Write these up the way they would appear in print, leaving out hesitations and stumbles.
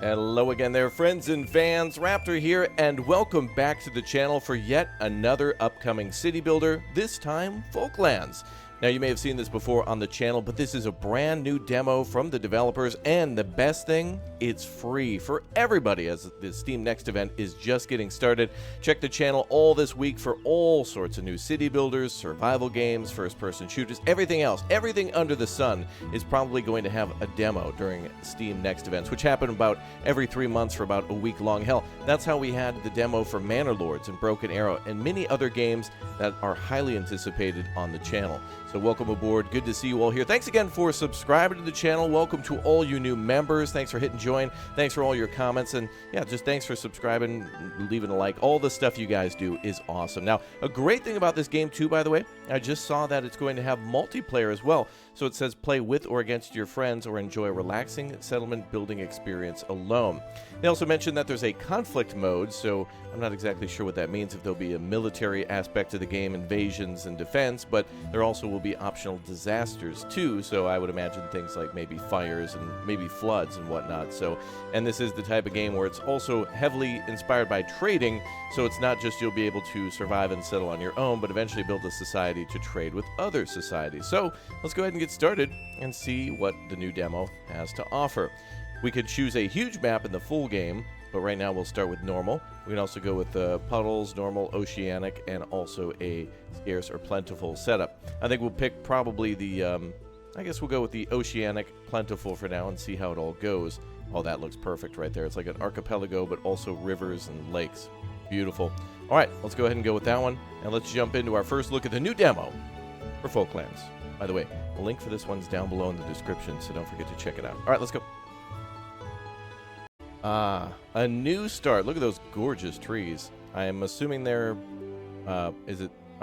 Hello again there, friends and fans. Raptor here, and welcome back to the channel for yet another upcoming city builder, this time Folklands. Now, you may have seen this before on the channel, but this is a brand new demo from the developers, and the best thing, it's free for everybody as the Steam Next event is just getting started. Check the channel all this week for all sorts of new city builders, survival games, first-person shooters, everything else. Everything under the sun is probably going to have a demo during Steam Next events, which happen about every 3 months for about a week long. Hell, that's how we had the demo for Manor Lords and Broken Arrow and many other games that are highly anticipated on the channel. So welcome aboard. Good to see you all here. Thanks again for subscribing to the channel. Welcome to all you new members. Thanks for hitting join. Thanks for all your comments. And yeah, just thanks for subscribing, leaving a like. All the stuff you guys do is awesome. Now, a great thing about this game too, by the way, I just saw that it's going to have multiplayer as well. So it says play with or against your friends or enjoy a relaxing settlement building experience alone. They also mentioned that there's a conflict mode, so I'm not exactly sure what that means, if there'll be a military aspect to the game, invasions and defense, but there also will be optional disasters too, so I would imagine things like maybe fires and maybe floods and whatnot. So, and this is the type of game where it's also heavily inspired by trading, so it's not just you'll be able to survive and settle on your own, but eventually build a society to trade with other societies. So let's go ahead and get started and see what the new demo has to offer. We could choose a huge map in the full game, but right now we'll start with normal. We can also go with puddles, normal, oceanic, and also a scarce or plentiful setup. I think we'll pick probably the, I guess we'll go with the oceanic plentiful for now and see how it all goes. Oh, that looks perfect right there. It's like an archipelago, but also rivers and lakes. Beautiful. All right, let's go ahead and go with that one, and let's jump into our first look at the new demo for Folklands. By the way, the link for this one's down below in the description, so don't forget to check it out. All right, let's go. A new start. Look at those gorgeous trees. I am assuming they're, are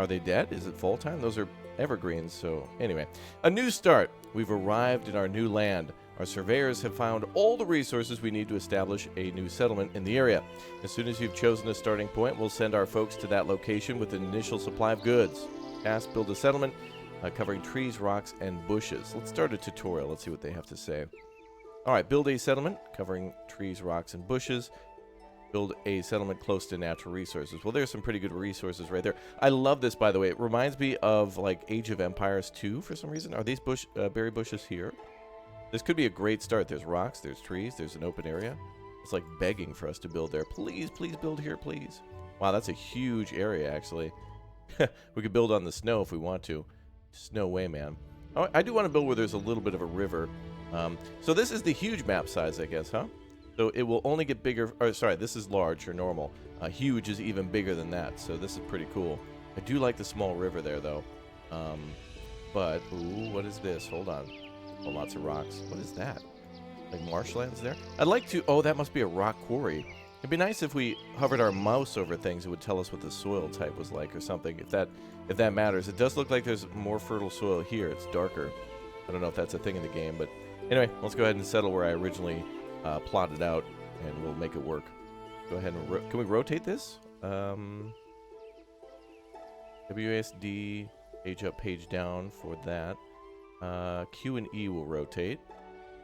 they dead? Is it fall time? Those are evergreens, so anyway. A new start. We've arrived in our new land. Our surveyors have found all the resources we need to establish a new settlement in the area. As soon as you've chosen a starting point, we'll send our folks to that location with an initial supply of goods. Task, build a settlement covering trees, rocks, and bushes. Let's start a tutorial. Let's see what they have to say. All right, build a settlement covering trees, rocks, and bushes. Build a settlement close to natural resources. Well, there's some pretty good resources right there. I love this, by the way. It reminds me of, like, Age of Empires 2 for some reason. Are these berry bushes here? This could be a great start. There's rocks, there's trees, there's an open area. It's like begging for us to build there. Please, please build here, please. Wow, that's a huge area, actually. We could build on the snow if we want to. No way, man. Oh, I do want to build where there's a little bit of a river. So this is the huge map size, I guess, huh? So it will only get bigger. Or sorry, this is large or normal. Huge is even bigger than that, so this is pretty cool. I do like the small river there, though. But, ooh, what is this? Hold on. Oh, lots of rocks. What is that? Like marshlands there? I'd like to... Oh, that must be a rock quarry. It'd be nice if we hovered our mouse over things. It would tell us what the soil type was like or something, if that matters. It does look like there's more fertile soil here. It's darker. I don't know if that's a thing in the game, but anyway, let's go ahead and settle where I originally plotted out, and we'll make it work. Go ahead and... Can we rotate this? WASD, page up, page down for that. Q and E will rotate.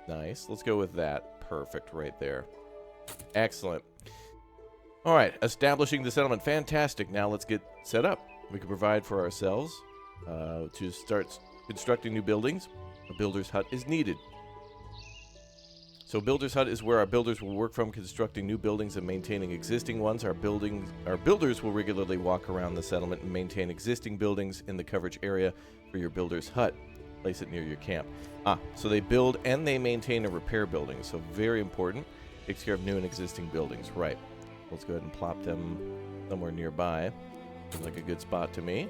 Nice. Let's go with that. Perfect right there. Excellent. All right, establishing the settlement. Fantastic. Now let's get set up. We can provide for ourselves to start constructing new buildings. A builder's hut is needed. So builder's hut is where our builders will work from, constructing new buildings and maintaining existing ones. Our builders will regularly walk around the settlement and maintain existing buildings in the coverage area for your builder's hut. Place it near your camp. So they build and they maintain and repair buildings. So very important. Takes care of new and existing buildings. Right. Let's go ahead and plop them somewhere nearby. Seems like a good spot to me.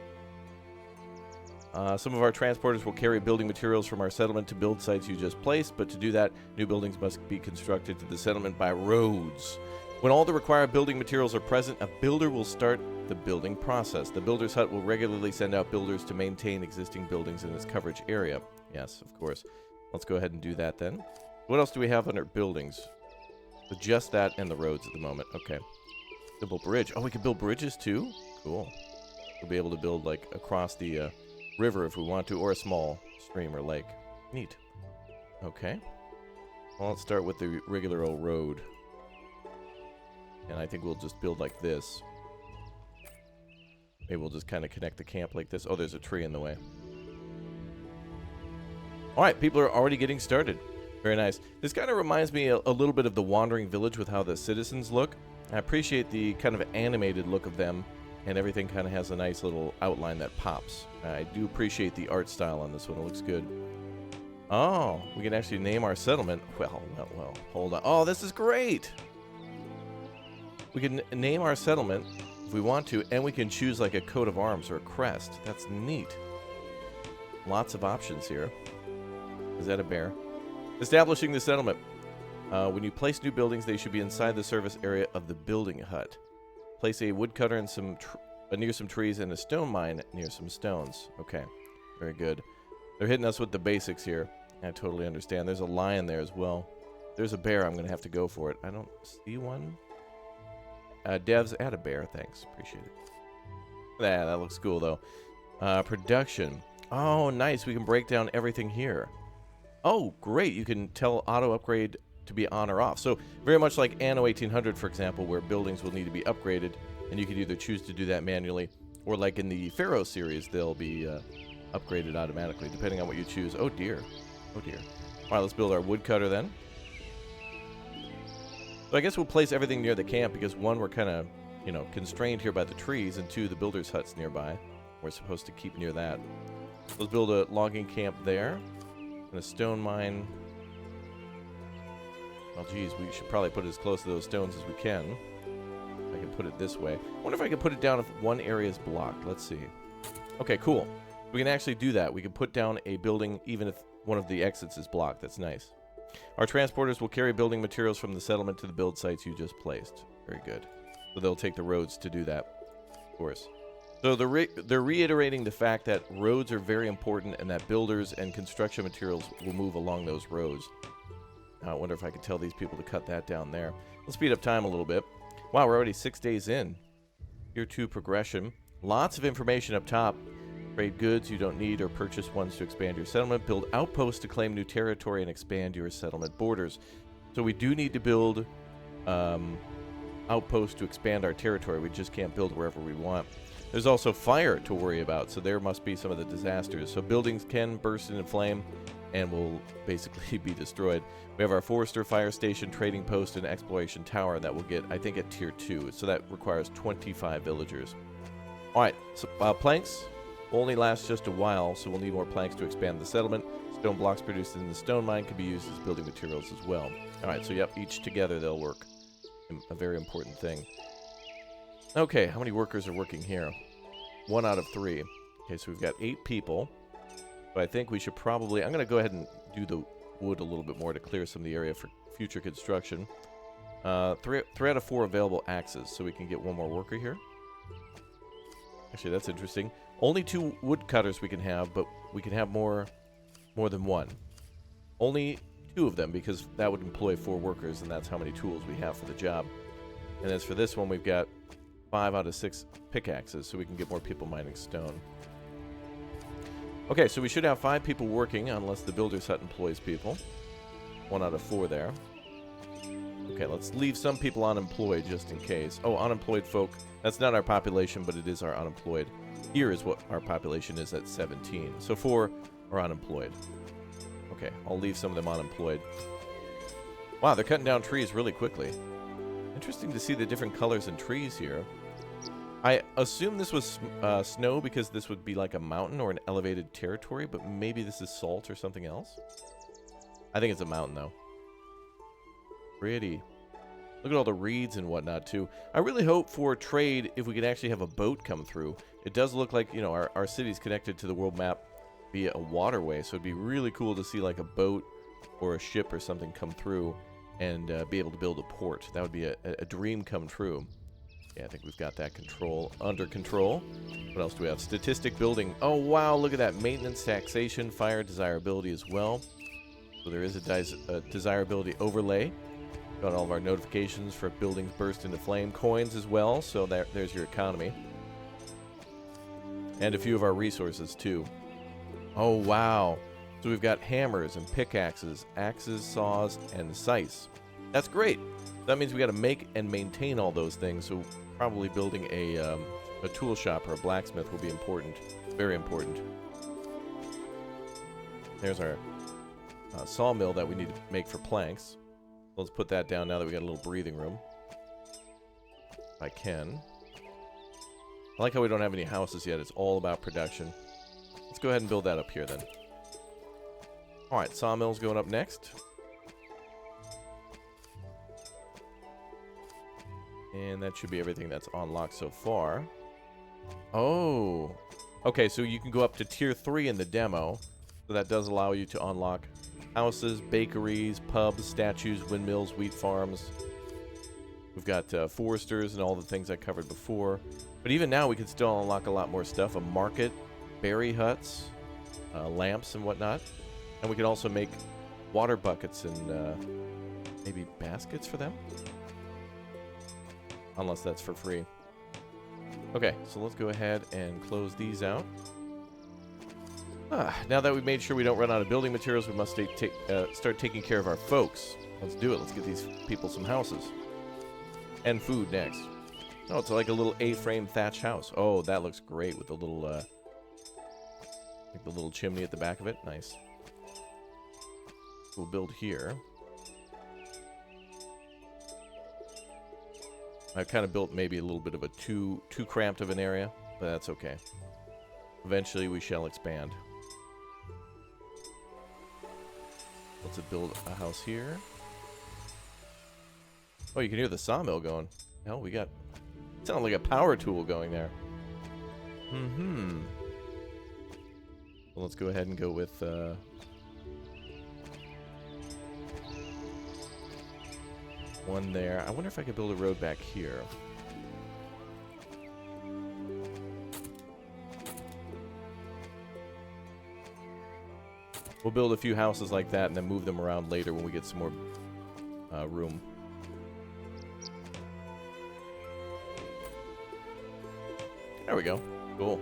Some of our transporters will carry building materials from our settlement to build sites you just placed, but to do that, new buildings must be constructed to the settlement by roads. When all the required building materials are present, a builder will start the building process. The builder's hut will regularly send out builders to maintain existing buildings in its coverage area. Yes, of course. Let's go ahead and do that then. What else do we have under buildings? So just that and the roads at the moment. Okay. Simple bridge. Oh, we can build bridges too? Cool. We'll be able to build like across the river if we want to, or a small stream or lake. Neat. Okay. Well, let's start with the regular old road. And I think we'll just build like this. Maybe we'll just kind of connect the camp like this. Oh, there's a tree in the way. All right, people are already getting started. Very nice. This kind of reminds me a little bit of the Wandering Village with how the citizens look. I appreciate the kind of animated look of them, and everything kind of has a nice little outline that pops. I do appreciate the art style on this one. It looks good. Oh, we can actually name our settlement. Well, hold on. Oh, this is great. We can name our settlement if we want to, and we can choose like a coat of arms or a crest. That's neat. Lots of options here. Is that a bear? Establishing the settlement. When you place new buildings, they should be inside the service area of the building hut. Place a woodcutter and near some trees and a stone mine near some stones. Okay, very good. They're hitting us with the basics here. I totally understand. There's a lion there as well. There's a bear. I'm going to have to go for it. I don't see one. Devs, add a bear. Thanks. Appreciate it. That looks cool, though. Production. Oh, nice. We can break down everything here. Oh, great. You can tell auto upgrade to be on or off. So very much like Anno 1800, for example, where buildings will need to be upgraded, and you can either choose to do that manually, or like in the Pharaoh series, they'll be upgraded automatically, depending on what you choose. Oh, dear. Oh, dear. All right, let's build our woodcutter then. So I guess we'll place everything near the camp because, one, we're kind of, constrained here by the trees, and two, the builder's hut's nearby. We're supposed to keep near that. Let's build a logging camp there, and a stone mine. Well, geez, we should probably put it as close to those stones as we can. I can put it this way. I wonder if I can put it down if one area is blocked. Let's see. Okay, cool. We can actually do that. We can put down a building even if one of the exits is blocked. That's nice. Our transporters will carry building materials from the settlement to the build sites you just placed. Very good. So they'll take the roads to do that, of course. So they're reiterating the fact that roads are very important and that builders and construction materials will move along those roads. I wonder if I could tell these people to cut that down there. Let's speed up time a little bit. Wow, we're already 6 days in. Year 2 progression. Lots of information up top. Trade goods you don't need or purchase ones to expand your settlement. Build outposts to claim new territory and expand your settlement borders. So we do need to build outposts to expand our territory. We just can't build wherever we want. There's also fire to worry about, so there must be some of the disasters. So buildings can burst into flame and will basically be destroyed. We have our forester, fire station, trading post, and exploration tower that will get, I think, at tier 2. So that requires 25 villagers. All right, so planks will only last just a while, so we'll need more planks to expand the settlement. Stone blocks produced in the stone mine can be used as building materials as well. All right, so yep, each together they'll work. A very important thing. Okay, how many workers are working here? 1 out of 3. Okay, so we've got 8 people. But I think we should probably... I'm going to go ahead and do the wood a little bit more to clear some of the area for future construction. 3 out of 4 available axes, so we can get 1 more worker here. Actually, that's interesting. Only 2 woodcutters we can have, but we can have more than 1. Only 2 of them, because that would employ 4 workers, and that's how many tools we have for the job. And as for this one, we've got 5 out of 6 pickaxes, so we can get more people mining stone. Okay, so we should have 5 people working, unless the builder's hut employs people. 1 out of 4 there. Okay, let's leave some people unemployed just in case. Oh, unemployed folk. That's not our population, but it is our unemployed. Here is what our population is at 17. So 4 are unemployed. Okay, I'll leave some of them unemployed. Wow, they're cutting down trees really quickly. Interesting to see the different colors in trees here. I assume this was snow because this would be like a mountain or an elevated territory, but maybe this is salt or something else. I think it's a mountain, though. Pretty. Look at all the reeds and whatnot, too. I really hope for trade if we could actually have a boat come through. It does look like, you know, our city's connected to the world map via a waterway, so it'd be really cool to see like a boat or a ship or something come through and be able to build a port. That would be a dream come true. Yeah, I think we've got that under control. What else do we have? Statistic building. Oh, wow, look at that. Maintenance, taxation, fire, desirability as well. So there is a desirability overlay. Got all of our notifications for buildings burst into flame. Coins as well, so there's your economy. And a few of our resources, too. Oh, wow. So we've got hammers and pickaxes, axes, saws, and scythes. That's great. That means we got to make and maintain all those things. So probably building a tool shop or a blacksmith will be important. Very important. There's our sawmill that we need to make for planks. Let's put that down now that we got a little breathing room. If I can. I like how we don't have any houses yet. It's all about production. Let's go ahead and build that up here then. Alright, sawmill's going up next. And that should be everything that's unlocked so far. Oh. Okay, so you can go up to tier 3 in the demo. So that does allow you to unlock houses, bakeries, pubs, statues, windmills, wheat farms. We've got foresters and all the things I covered before. But even now we can still unlock a lot more stuff. A market, berry huts, lamps and whatnot. And we can also make water buckets and maybe baskets for them. Unless that's for free. Okay, so let's go ahead and close these out. Now that we've made sure we don't run out of building materials, we must start taking care of our folks. Let's do it. Let's get these people some houses. And food next. Oh, it's like a little A-frame thatch house. Oh, that looks great with the little, like the little chimney at the back of it. Nice. We'll build here. I kind of built maybe a little bit of a too cramped of an area, but that's okay. Eventually we shall expand. Let's build a house here. Oh, you can hear the sawmill going. Hell, we got... Sounds like a power tool going there. Well, let's go ahead and go with... one there. I wonder if I could build a road back here. We'll build a few houses like that and then move them around later when we get some more room. There we go. Cool.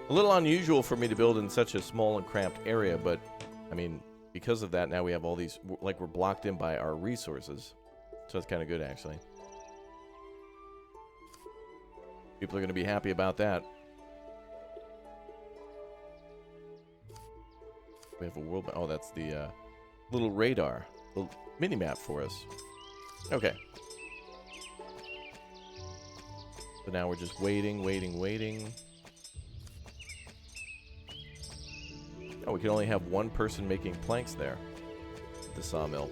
A little unusual for me to build in such a small and cramped area, but, I mean, because of that, now we have all these, like, we're blocked in by our resources. So that's kind of good, actually. People are going to be happy about that. We have a world... Oh, that's the little radar. Little mini-map for us. Okay. So now we're just waiting. Oh, we can only have one person making planks there. At the sawmill.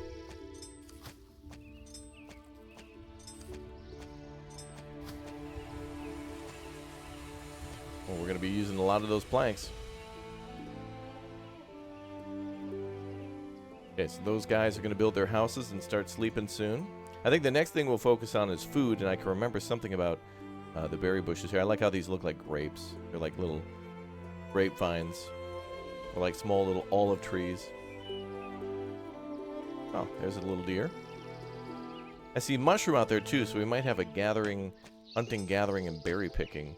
Well, we're going to be using a lot of those planks. Okay, so those guys are going to build their houses and start sleeping soon. I think the next thing we'll focus on is food, and I can remember something about the berry bushes here. I like how these look like grapes. They're like little grapevines. Or like small little olive trees. Oh, there's a little deer. I see mushroom out there too, so we might have a gathering, hunting, gathering, and berry picking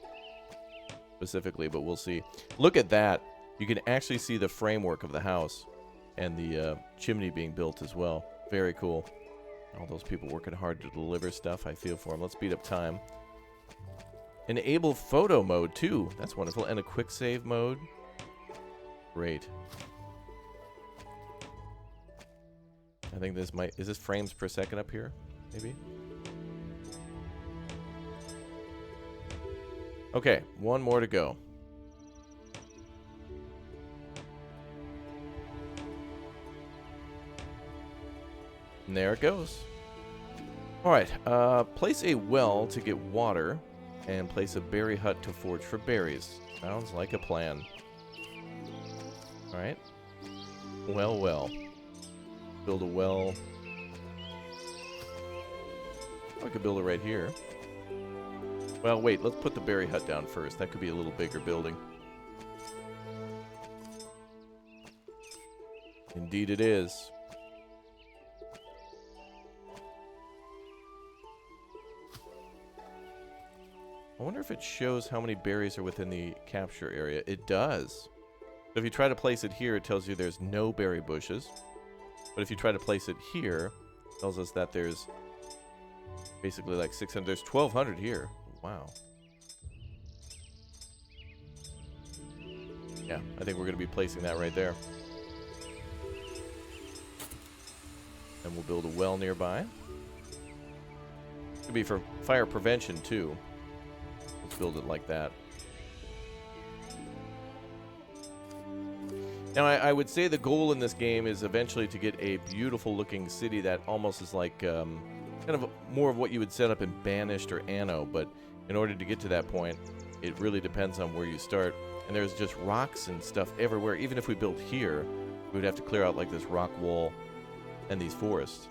specifically, but we'll see. Look at that. You can actually see the framework of the house and the chimney being built as well. Very cool. All those people working hard to deliver stuff. I feel for them. Let's speed up time. Enable photo mode too. That's wonderful. And a quick save mode. Great. I think this might... Is this frames per second up here? Maybe? Okay, one more to go. And there it goes. Alright, place a well to get water, and place a berry hut to forage for berries. Sounds like a plan. Alright. Well. Build a well. I could build it right here. Well, wait, let's put the berry hut down first. That could be a little bigger building. Indeed it is. I wonder if it shows how many berries are within the capture area. It does. So if you try to place it here, it tells you there's no berry bushes. But if you try to place it here, it tells us that there's basically like 600. There's 1,200 here. Wow. Yeah, I think we're going to be placing that right there. And we'll build a well nearby. Could be for fire prevention too. Let's build it like that. Now, I would say the goal in this game is eventually to get a beautiful looking city that almost is like kind of more of what you would set up in Banished or Anno, but in order to get to that point, it really depends on where you start. And there's just rocks and stuff everywhere. Even if we built here, we would have to clear out like this rock wall and these forests.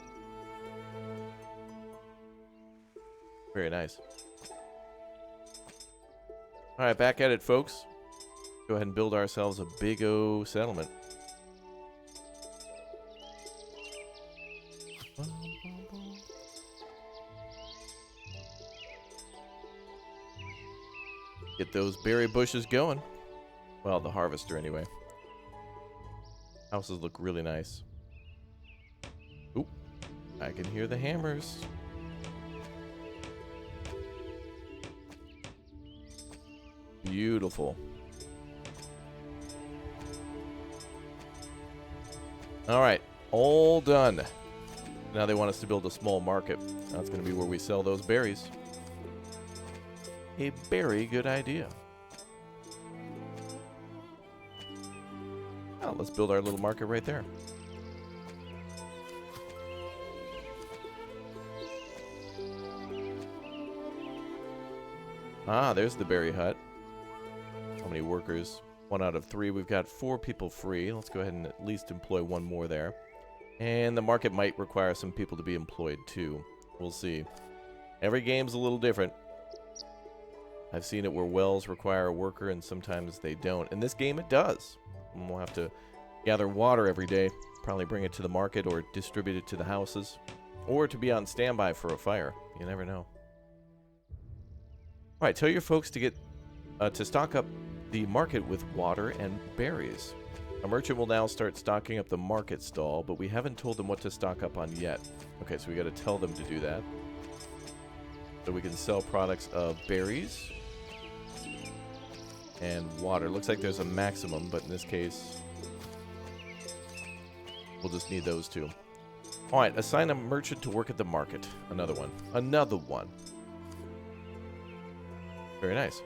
Very nice. All right, back at it, folks. Go ahead and build ourselves a big O settlement. Get those berry bushes going. Well, the harvester anyway. Houses look really nice. Oop, I can hear the hammers. Beautiful. All right, all done. Now they want us to build a small market. That's going to be where we sell those berries. A very good idea. Oh, let's build our little market right there. Ah, there's the berry hut. How many workers? 1 out of 3. We've got 4 people free. Let's go ahead and at least employ 1 more there. And the market might require some people to be employed too. We'll see. Every game's a little different. I've seen it where wells require a worker and sometimes they don't. In this game it does. And we'll have to gather water every day. Probably bring it to the market or distribute it to the houses. Or to be on standby for a fire. You never know. Alright, tell your folks to get to stock up the market with water and berries. A merchant will now start stocking up the market stall, but we haven't told them what to stock up on yet. Okay, so we got to tell them to do that. So we can sell products of berries and water. Looks like there's a maximum, but in this case, we'll just need those two. Alright, assign a merchant to work at the market. Another one. Another one. Very nice.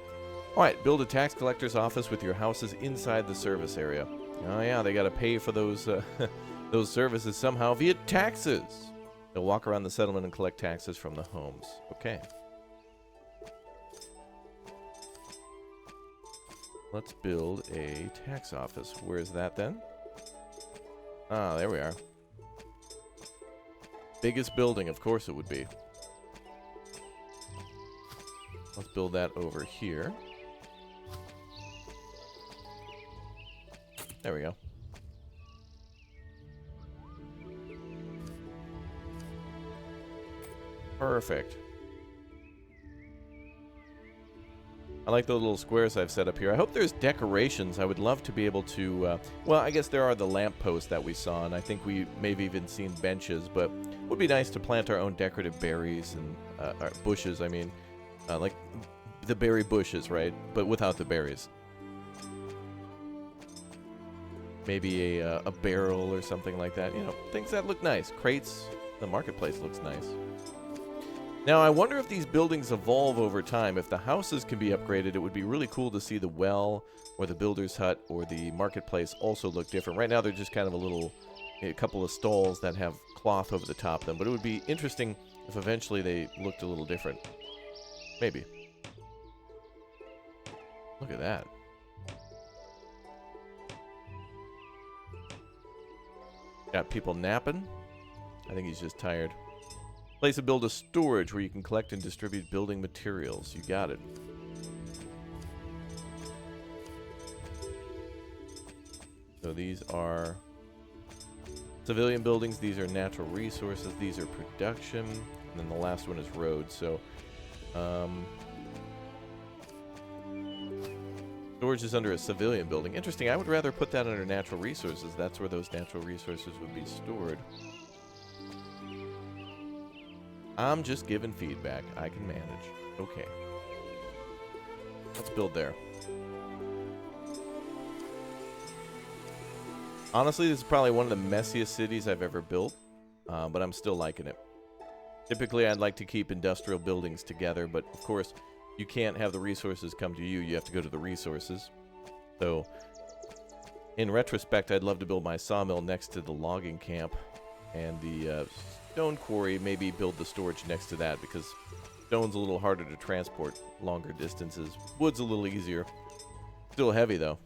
Alright, build a tax collector's office with your houses inside the service area. Oh yeah, they gotta pay for those those services somehow via taxes. They'll walk around the settlement and collect taxes from the homes. Okay. Let's build a tax office. Where is that then? Ah, there we are. Biggest building, of course it would be. Let's build that over here. There we go. Perfect. I like the little squares I've set up here. I hope there's decorations. I would love to be able to... well, I guess there are the lampposts that we saw, and I think we may have even seen benches, but it would be nice to plant our own decorative berries and bushes, I mean. Like the berry bushes, right? But without the berries. Maybe a barrel or something like that. You know, things that look nice. Crates. The marketplace looks nice. Now, I wonder if these buildings evolve over time. If the houses can be upgraded, it would be really cool to see the well or the builder's hut or the marketplace also look different. Right now, they're just kind of a couple of stalls that have cloth over the top of them. But it would be interesting if eventually they looked a little different. Maybe. Look at that. Got people napping. I think he's just tired. Place and build a storage where you can collect and distribute building materials. You got it. So these are civilian buildings. These are natural resources. These are production. And then the last one is roads. So, Storage is under a civilian building. Interesting. I would rather put that under natural resources. That's where those natural resources would be stored. I'm just giving feedback. I can manage. Okay. Let's build there. Honestly, this is probably one of the messiest cities I've ever built, but I'm still liking it. Typically, I'd like to keep industrial buildings together, but of course, you can't have the resources come to you. You have to go to the resources. So, in retrospect, I'd love to build my sawmill next to the logging camp and the stone quarry, maybe build the storage next to that because stone's a little harder to transport longer distances. Wood's a little easier. Still heavy, though.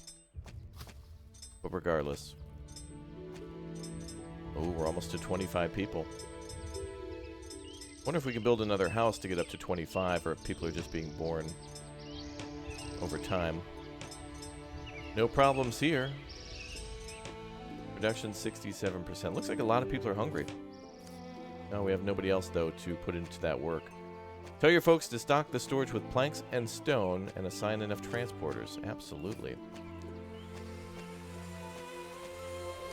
But regardless. Oh, we're almost to 25 people. Wonder if we can build another house to get up to 25, or if people are just being born over time. No problems here. Production 67%. Looks like a lot of people are hungry. No, we have nobody else, though, to put into that work. Tell your folks to stock the storage with planks and stone and assign enough transporters. Absolutely.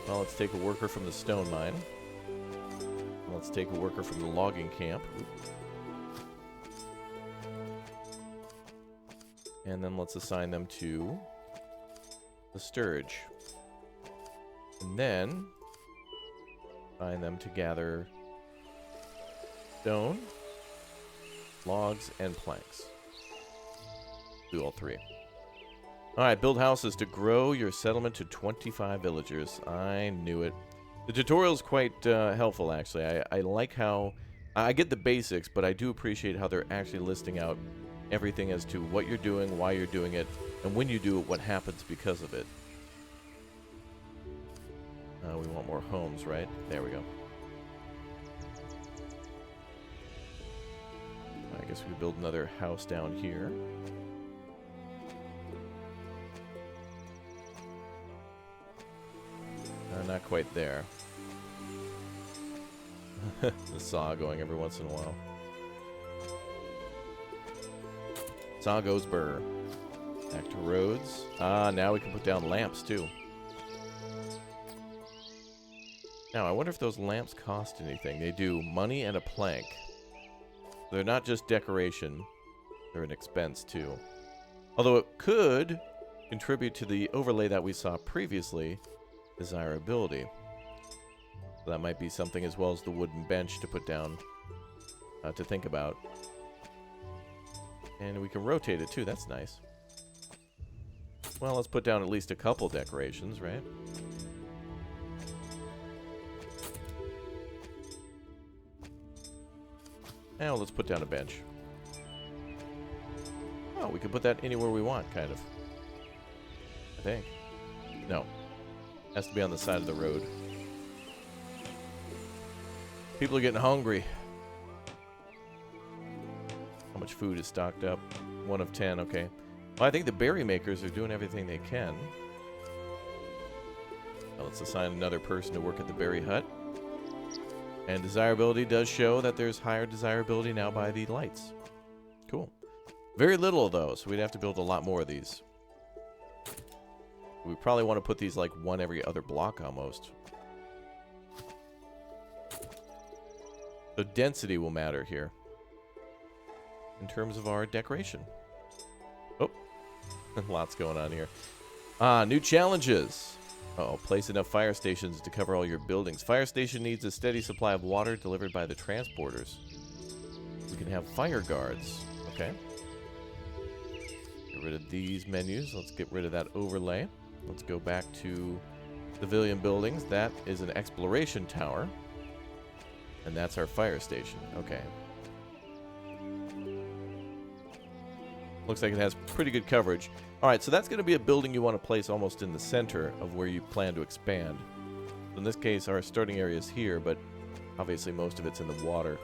Well, let's take a worker from the stone mine. Let's take a worker from the logging camp. And then let's assign them to the sturge. And then assign them to gather stone, logs, and planks. Do all three. Alright, build houses to grow your settlement to 25 villagers. I knew it. The tutorial is quite helpful, actually. I like how... I get the basics, but I do appreciate how they're actually listing out everything as to what you're doing, why you're doing it, and when you do it, what happens because of it. We want more homes, right? There we go. I guess we build another house down here. Not quite there. The saw going every once in a while. Saw goes burr. Back to roads. Ah, now we can put down lamps too. Now, I wonder if those lamps cost anything. They do. Money and a plank. They're not just decoration. They're an expense too. Although it could contribute to the overlay that we saw previously. Desirability. So that might be something as well as the wooden bench to put down to think about. And we can rotate it too. That's nice. Well, let's put down at least a couple decorations, right? Now let's put down a bench. Oh, we can put that anywhere we want, kind of. I think. No. Has to be on the side of the road. People are getting hungry. How much food is stocked up? 1 of 10, okay. Well, I think the berry makers are doing everything they can. Now let's assign another person to work at the berry hut. And desirability does show that there's higher desirability now by the lights. Cool. Very little of those, so we'd have to build a lot more of these. We probably want to put these like one every other block almost. So density will matter here in terms of our decoration. Oh, lots going on here. New challenges. Uh-oh, place enough fire stations to cover all your buildings. Fire station needs a steady supply of water delivered by the transporters. We can have fire guards. Okay. Get rid of these menus. Let's get rid of that overlay. Let's go back to civilian buildings. That is an exploration tower. And that's our fire station. Okay. Looks like it has pretty good coverage. Alright, so that's going to be a building you want to place almost in the center of where you plan to expand. In this case, our starting area is here, but obviously most of it's in the water.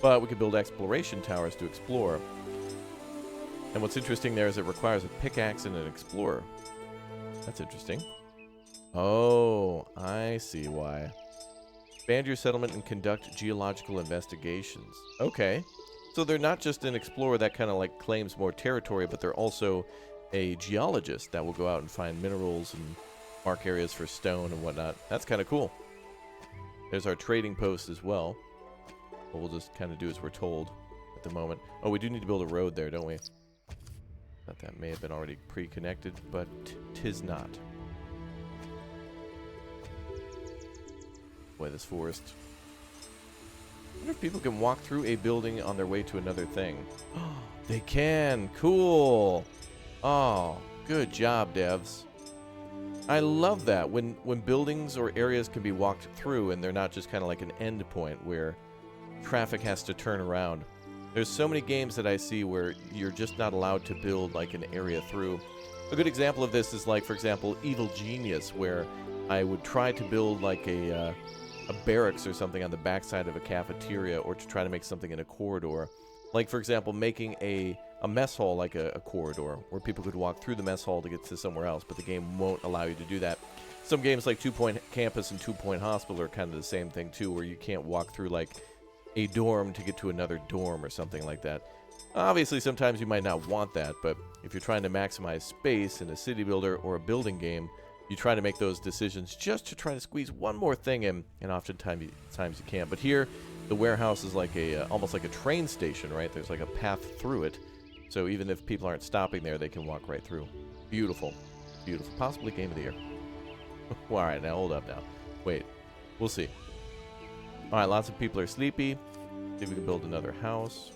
But we could build exploration towers to explore. And what's interesting there is it requires a pickaxe and an explorer. That's interesting. Oh, I see why. Expand your settlement and conduct geological investigations. Okay. So they're not just an explorer that kind of like claims more territory, but they're also a geologist that will go out and find minerals and mark areas for stone and whatnot. That's kind of cool. There's our trading post as well. But we'll just kind of do as we're told at the moment. Oh, we do need to build a road there, don't we? Thought that may have been already pre-connected, but tis not. Boy, this forest. I wonder if people can walk through a building on their way to another thing. They can! Cool! Oh, good job, devs. I love that when buildings or areas can be walked through and they're not just kind of like an end point where traffic has to turn around. There's so many games that I see where you're just not allowed to build like an area through. A good example of this is like, for example, Evil Genius, where I would try to build like a barracks or something on the backside of a cafeteria, or to try to make something in a corridor. Like, for example, making a mess hall like a corridor where people could walk through the mess hall to get to somewhere else, but the game won't allow you to do that. Some games like 2 Point Campus and 2 Point Hospital are kind of the same thing too, where you can't walk through like a dorm to get to another dorm or something like that. Obviously, sometimes you might not want that, but if you're trying to maximize space in a city builder or a building game, you try to make those decisions just to try to squeeze one more thing in, and oftentimes you can't. But here, the warehouse is like almost like a train station, right? There's like a path through it, so even if people aren't stopping there, they can walk right through. Beautiful. Beautiful. Possibly game of the year. All right, now hold up now. Wait. We'll see. All right, lots of people are sleepy. See if we can build another house.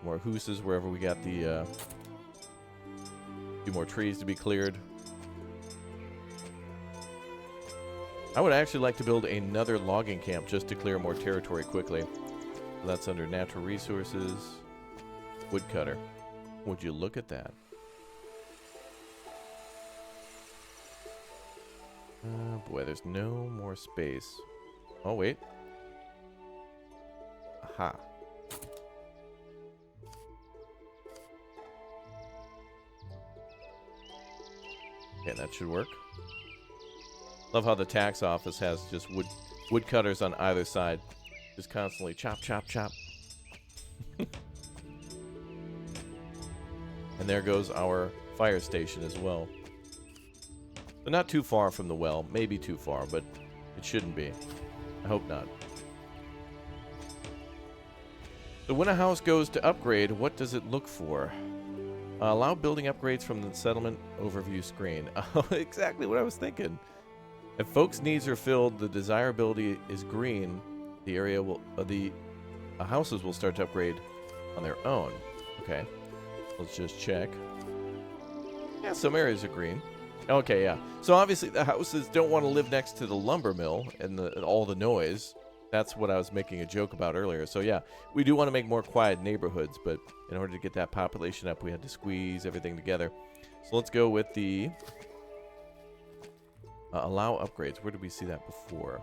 More hooses wherever we got the... few more trees to be cleared. I would actually like to build another logging camp just to clear more territory quickly. So that's under natural resources. Woodcutter. Would you look at that? Oh boy, there's no more space. Oh wait. Aha. Okay, that should work. Love how the tax office has just woodcutters on either side. Just constantly chop, chop, chop. And there goes our fire station as well. But not too far from the well. Maybe too far, but it shouldn't be. I hope not. So when a house goes to upgrade, what does it look for? Allow building upgrades from the settlement overview screen. Oh, exactly what I was thinking. If folks' needs are filled, the desirability is green. The area will, houses will start to upgrade on their own. Okay, let's just check. Yeah, some areas are green. Okay, yeah. So obviously the houses don't want to live next to the lumber mill and all the noise. That's what I was making a joke about earlier. So yeah, we do want to make more quiet neighborhoods, but in order to get that population up, we had to squeeze everything together. So let's go with the allow upgrades. Where did we see that before?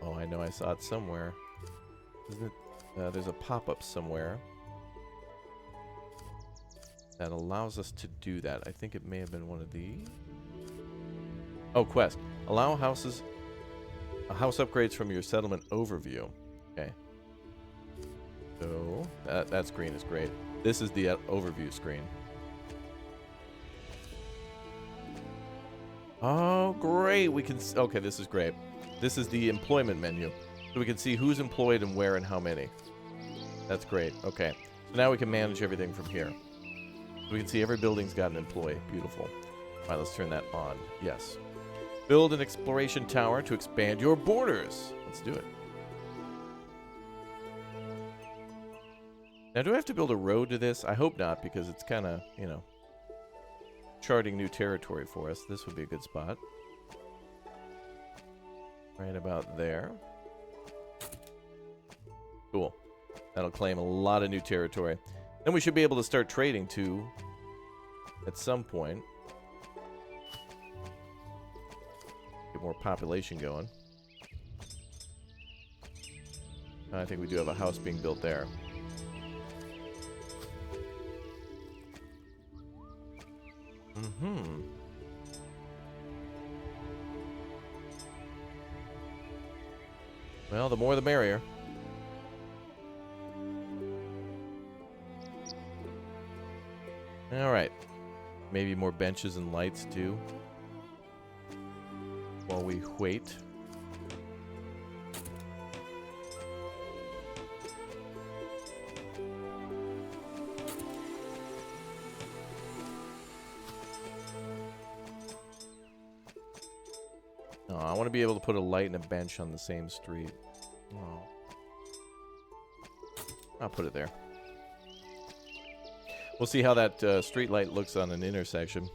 Oh, I know I saw it somewhere. Isn't it? There's a pop-up somewhere that allows us to do that. I think it may have been one of these. Oh, quest. Allow house upgrades from your settlement overview. Okay. So that screen is great. This is the overview screen. Oh, great. We can... Okay, this is great. This is the employment menu. So we can see who's employed and where and how many. That's great. Okay. So now we can manage everything from here. So we can see every building's got an employee. Beautiful. All right, let's turn that on. Yes. Build an exploration tower to expand your borders. Let's do it. Now, do I have to build a road to this? I hope not, because it's kind of, you know, charting new territory for us. This would be a good spot. Right about there. Cool. That'll claim a lot of new territory. Then we should be able to start trading, too, at some point. Get more population going. I think we do have a house being built there. Mm-hmm. Well, the more the merrier. All right. Maybe more benches and lights too. While we wait. Oh, I want to be able to put a light and a bench on the same street. Oh. I'll put it there. We'll see how that street light looks on an intersection.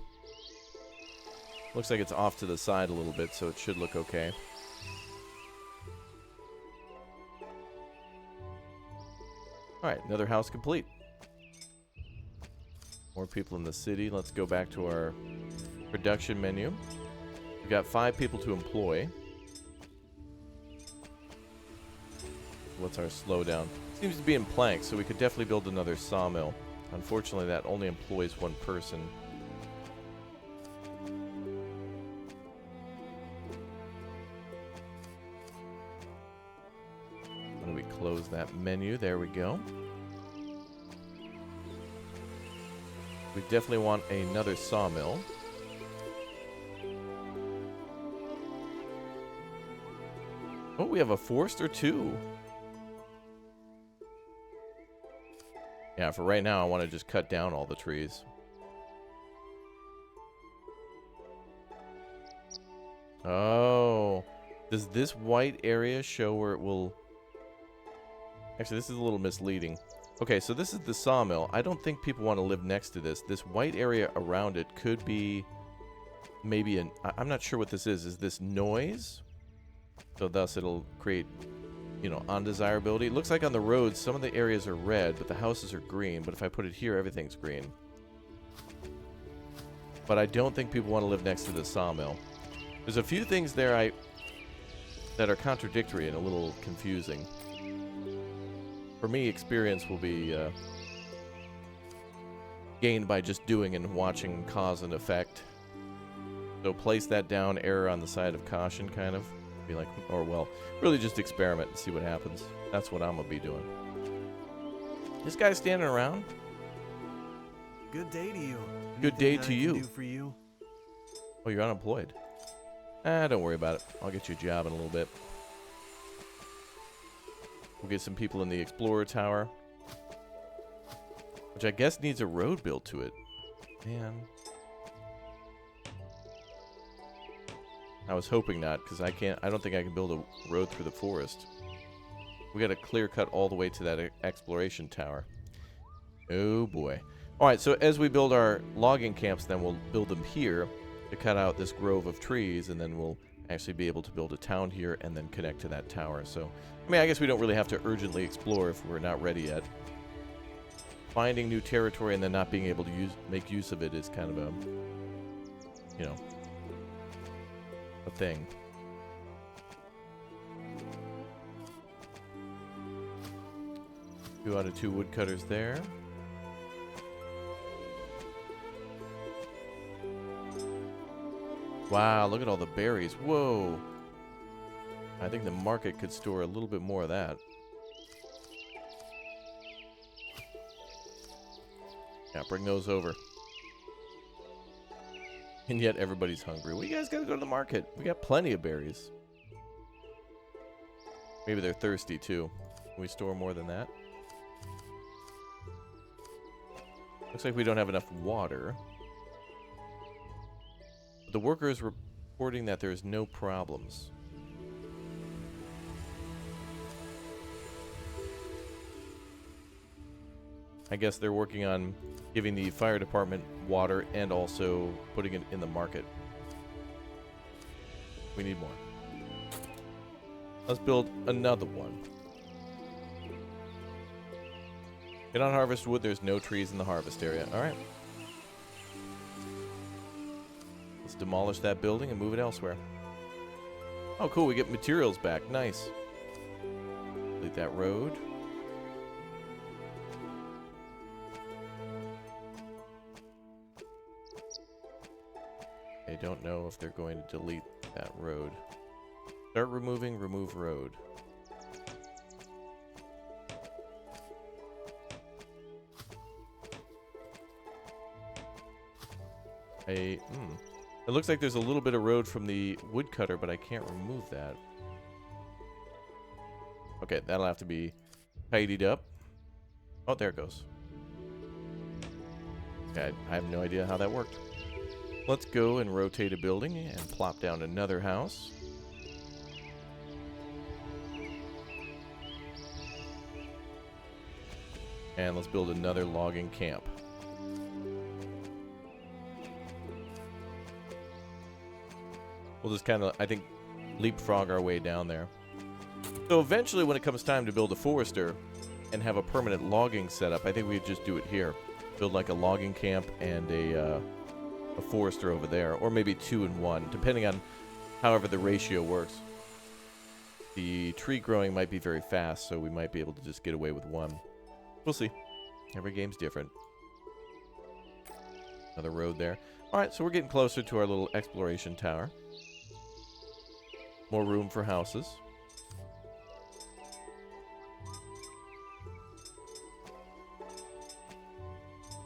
Looks like it's off to the side a little bit, so it should look okay. Alright, another house complete. More people in the city. Let's go back to our production menu. We've got 5 people to employ. What's our slowdown? Seems to be in planks, so we could definitely build another sawmill. Unfortunately, that only employs 1 person. How do we close that menu? There we go. We definitely want another sawmill. Oh, we have a forester too. Yeah, for right now, I want to just cut down all the trees. Oh. Does this white area show where it will... Actually, this is a little misleading. Okay, so this is the sawmill. I don't think people want to live next to this. This white area around it could be maybe an... I'm not sure what this is. Is this noise? So thus it'll create, you know, undesirability. It looks like on the roads, some of the areas are red, but the houses are green. But if I put it here, everything's green. But I don't think people want to live next to the sawmill. There's a few things there that are contradictory and a little confusing. For me, experience will be gained by just doing and watching cause and effect. So place that down, error on the side of caution, kind of. Be like, or well, really just experiment and see what happens. That's what I'm gonna be doing. This guy's standing around. Good day to you. Good day to you. Do for you. Oh, you're unemployed. Don't worry about it. I'll get you a job in a little bit. We'll get some people in the Explorer Tower, which I guess needs a road built to it. Man. I was hoping not, because I don't think I can build a road through the forest. We got to clear cut all the way to that exploration tower. Oh boy. Alright, so as we build our logging camps, then we'll build them here to cut out this grove of trees, and then we'll actually be able to build a town here and then connect to that tower. So, I mean, I guess we don't really have to urgently explore if we're not ready yet. Finding new territory and then not being able to make use of it is kind of a, you know, a thing. Two out of 2 woodcutters there. Wow, look at all the berries. Whoa. I think the market could store a little bit more of that. Yeah, bring those over. And yet everybody's hungry. Well, you guys gotta go to the market. We got plenty of berries. Maybe they're thirsty too. Can we store more than that? Looks like we don't have enough water. The worker is reporting that there's no problems. I guess they're working on giving the fire department water and also putting it in the market. We need more. Let's build another one. Cannot harvest wood. There's no trees in the harvest area. All right. Let's demolish that building and move it elsewhere. Oh, cool. We get materials back. Nice. Complete that road. I don't know if they're going to delete that road. Start removing, remove road. It looks like there's a little bit of road from the woodcutter, but I can't remove that. Okay, that'll have to be tidied up. Oh, there it goes. Okay, I have no idea how that worked. Let's go and rotate a building and plop down another house. And let's build another logging camp. We'll just kind of, I think, leapfrog our way down there. So eventually when it comes time to build a forester and have a permanent logging setup, I think we just do it here. Build like a logging camp and a forester over there. Or maybe 2 in 1, depending on however the ratio works. The tree growing might be very fast, so we might be able to just get away with 1. We'll see. Every game's different. Another road there. Alright, so we're getting closer to our little exploration tower. More room for houses.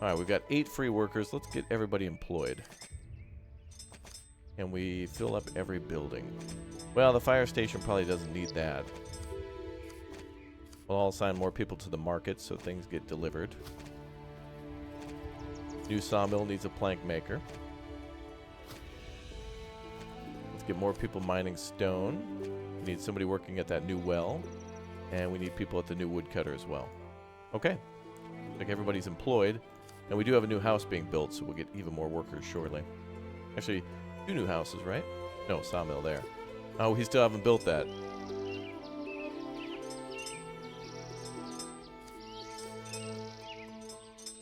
Alright, we've got 8 free workers. Let's get everybody employed. Can we fill up every building? Well, the fire station probably doesn't need that. We'll all assign more people to the market so things get delivered. New sawmill needs a plank maker. Let's get more people mining stone. We need somebody working at that new well. And we need people at the new woodcutter as well. Okay. Looks like everybody's employed. And we do have a new house being built, so we'll get even more workers shortly. Actually, 2 new houses, right? No, sawmill there. Oh, we still haven't built that.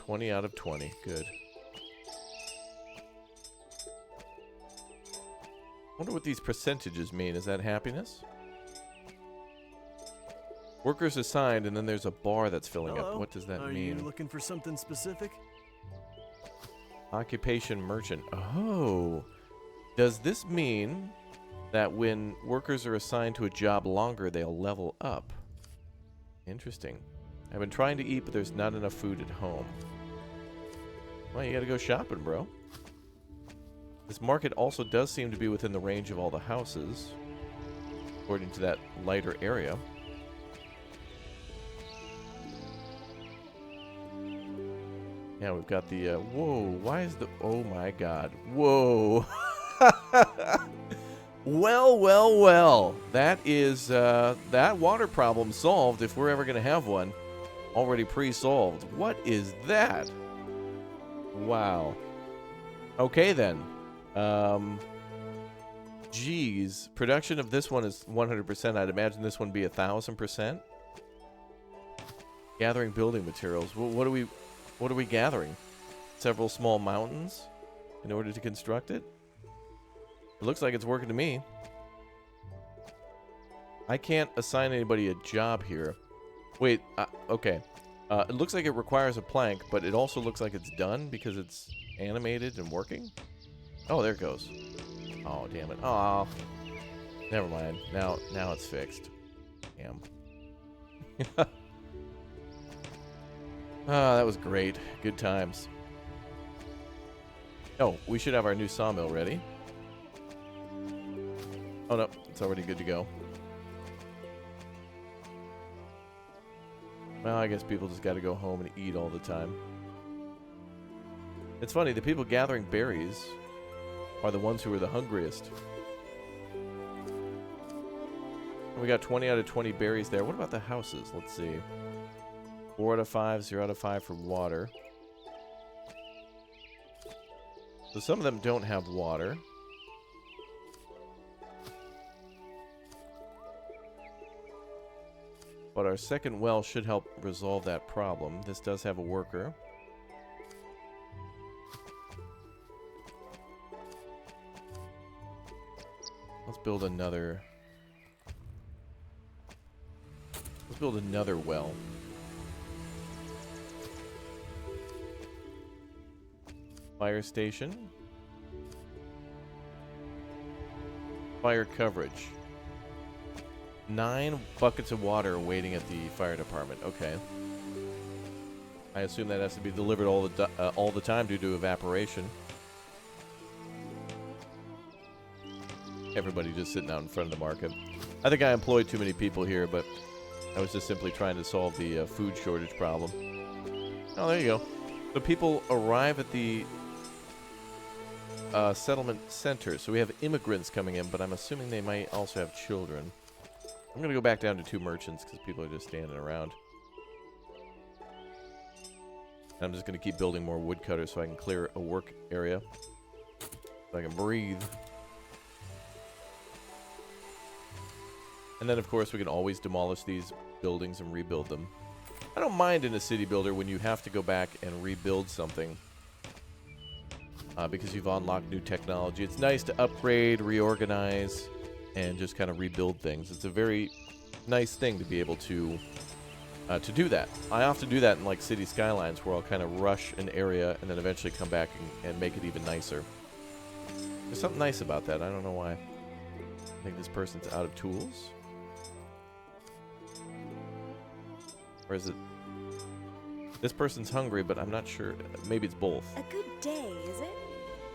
$20 out of 20. Good. Wonder what these percentages mean. Is that happiness? Workers assigned, and then there's a bar that's filling up. What does that mean? Are you looking for something specific? Occupation merchant. Oh. Does this mean that when workers are assigned to a job longer, they'll level up? Interesting. I've been trying to eat, but there's not enough food at home. Well, you gotta go shopping, bro. This market also does seem to be within the range of all the houses, according to that lighter area. Yeah, we've got the, whoa, why is the, oh my god, whoa. Well, that is, that water problem solved, if we're ever going to have one, already pre-solved. What is that? Wow. Okay, then. Geez, production of this one is 100%. I'd imagine this one be 1,000%. Gathering building materials. What are we gathering? Several small mountains in order to construct it? It looks like it's working to me. I can't assign anybody a job here. Wait, okay. It looks like it requires a plank, but it also looks like it's done because it's animated and working. Oh, there it goes. Oh, damn it. Oh, never mind. Now it's fixed. Damn. Ah, that was great. Good times. Oh, we should have our new sawmill ready. Oh, no. It's already good to go. Well, I guess people just got to go home and eat all the time. It's funny. The people gathering berries are the ones who are the hungriest. We got 20 out of 20 berries there. What about the houses? Let's see. 4 out of 5, 0 out of 5 for water. So some of them don't have water. But our second well should help resolve that problem. This does have a worker. Let's build another. Let's build another well. Fire station. Fire coverage. 9 buckets of water waiting at the fire department. Okay. I assume that has to be delivered all the time due to evaporation. Everybody just sitting out in front of the market. I think I employed too many people here, but I was just simply trying to solve the food shortage problem. Oh, there you go. So people arrive at the settlement center. So we have immigrants coming in, but I'm assuming they might also have children. I'm going to go back down to 2 merchants because people are just standing around. And I'm just going to keep building more woodcutters so I can clear a work area. So I can breathe. And then, of course, we can always demolish these buildings and rebuild them. I don't mind in a city builder when you have to go back and rebuild something. Because you've unlocked new technology. It's nice to upgrade, reorganize, and just kind of rebuild things. It's a very nice thing to be able to do that. I often do that in like city skylines where I'll kind of rush an area and then eventually come back and make it even nicer. There's something nice about that. I don't know why. I think this person's out of tools. Or is it... This person's hungry, but I'm not sure. Maybe it's both. A good day, is it?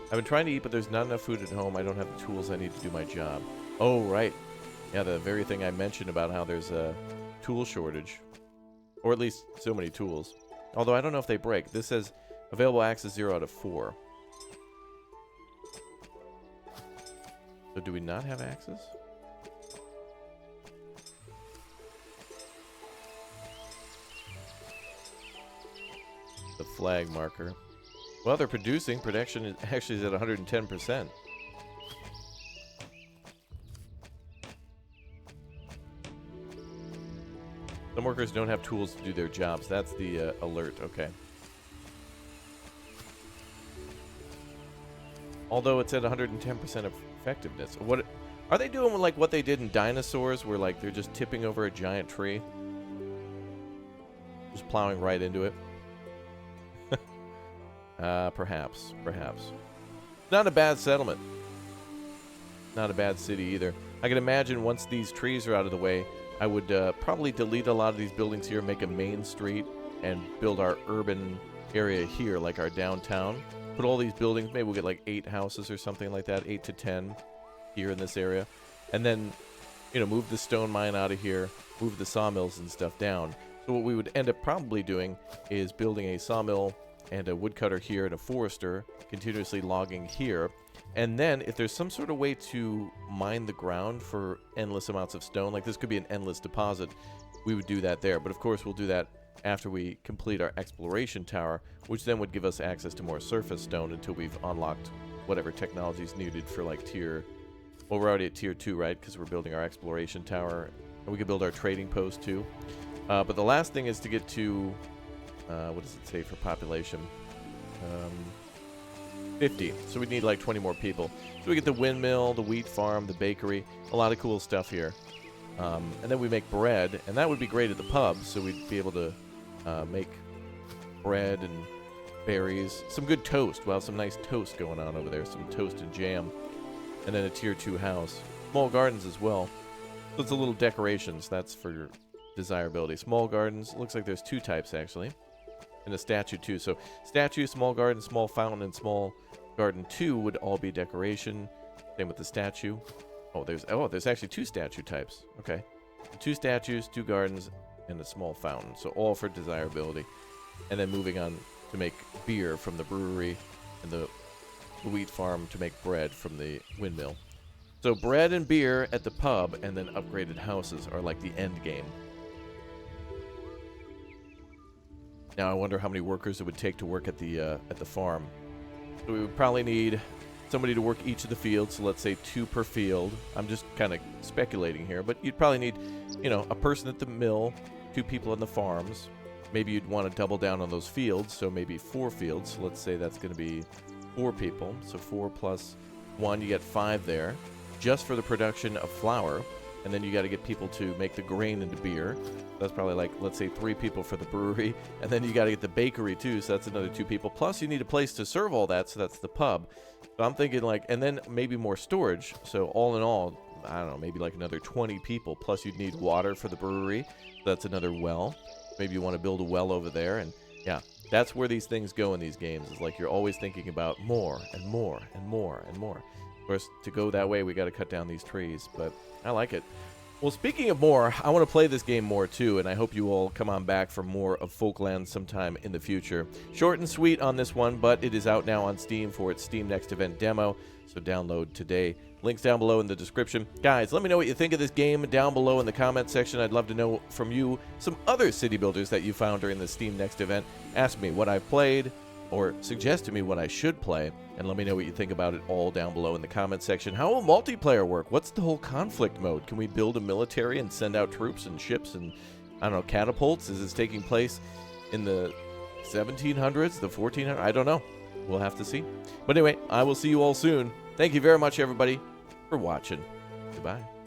I've been trying to eat, but there's not enough food at home. I don't have the tools I need to do my job. Oh, right. Yeah, the very thing I mentioned about how there's a tool shortage. Or at least so many tools. Although I don't know if they break. This says available access 0 out of 4. So do we not have access? The flag marker. Well, they're producing. Production is actually at 110%. Some workers don't have tools to do their jobs. That's the alert. Okay. Although it's at 110% effectiveness. What are they doing with like what they did in Dinosaurs, where like they're just tipping over a giant tree, just plowing right into it? Perhaps. Not a bad settlement. Not a bad city either. I can imagine once these trees are out of the way, I would probably delete a lot of these buildings here, make a main street, and build our urban area here, like our downtown. Put all these buildings, maybe we'll get like 8 houses or something like that, 8 to 10 here in this area. And then, you know, move the stone mine out of here, move the sawmills and stuff down. So what we would end up probably doing is building a sawmill and a woodcutter here and a forester, continuously logging here. And then if there's some sort of way to mine the ground for endless amounts of stone, like this could be an endless deposit, we would do that there. But of course we'll do that after we complete our exploration tower, which then would give us access to more surface stone until we've unlocked whatever technology is needed for like tier... Well, we're already at tier 2, right? Because we're building our exploration tower. And we can build our trading post too. But the last thing is to get to... what does it say for population? 50. So we need like 20 more people. So we get the windmill, the wheat farm, the bakery, a lot of cool stuff here. And then we make bread, and that would be great at the pub, so we'd be able to make bread and berries. Some good toast. We'll have some nice toast going on over there, some toast and jam. And then a tier 2 house. Small gardens as well. So it's a little decorations. That's for your desirability. Small gardens. Looks like there's 2 types, actually. And a statue too. So statue, small garden, small fountain, and small garden 2 would all be decoration. Same with the statue. There's actually 2 statue types. Okay. 2 statues, 2 gardens, and a small fountain. So all for desirability. And then moving on to make beer from the brewery and the wheat farm to make bread from the windmill. So bread and beer at the pub and then upgraded houses are like the end game. Now I wonder how many workers it would take to work at the farm. So we would probably need somebody to work each of the fields. So let's say 2 per field. I'm just kind of speculating here, but you'd probably need, you know, a person at the mill, 2 people in the farms. Maybe you'd want to double down on those fields, so maybe 4 fields. So let's say that's going to be 4 people. So 4 plus 1, you get 5 there, just for the production of flour. And then you got to get people to make the grain into beer. That's probably like, let's say 3 people for the brewery. And then you got to get the bakery too, so that's another 2 people. Plus you need a place to serve all that, so that's the pub. So I'm thinking like, and then maybe more storage. So all in all, I don't know, maybe like another 20 people. Plus you'd need water for the brewery. So that's another well. Maybe you want to build a well over there. And yeah, that's where these things go in these games. It's like you're always thinking about more and more and more and more. course, to go that way, we got to cut down these trees, but I like it. Well, speaking of more, I want to play this game more too, and I hope you all come on back for more of FOLKLANDS sometime in the future. Short and sweet on this one, but it is out now on Steam for its Steam Next Event demo, so download today. Links down below in the description. Guys, let me know what you think of this game down below in the comment section. I'd love to know from you some other city builders that you found during the Steam Next Event. Ask me what I've played, or suggest to me what I should play, and let me know what you think about it all down below in the comment section. How will multiplayer work? What's the whole conflict mode? Can we build a military and send out troops and ships and, I don't know, catapults? Is this taking place in the 1700s, the 1400s? I don't know. We'll have to see. But anyway, I will see you all soon. Thank you very much, everybody, for watching. Goodbye.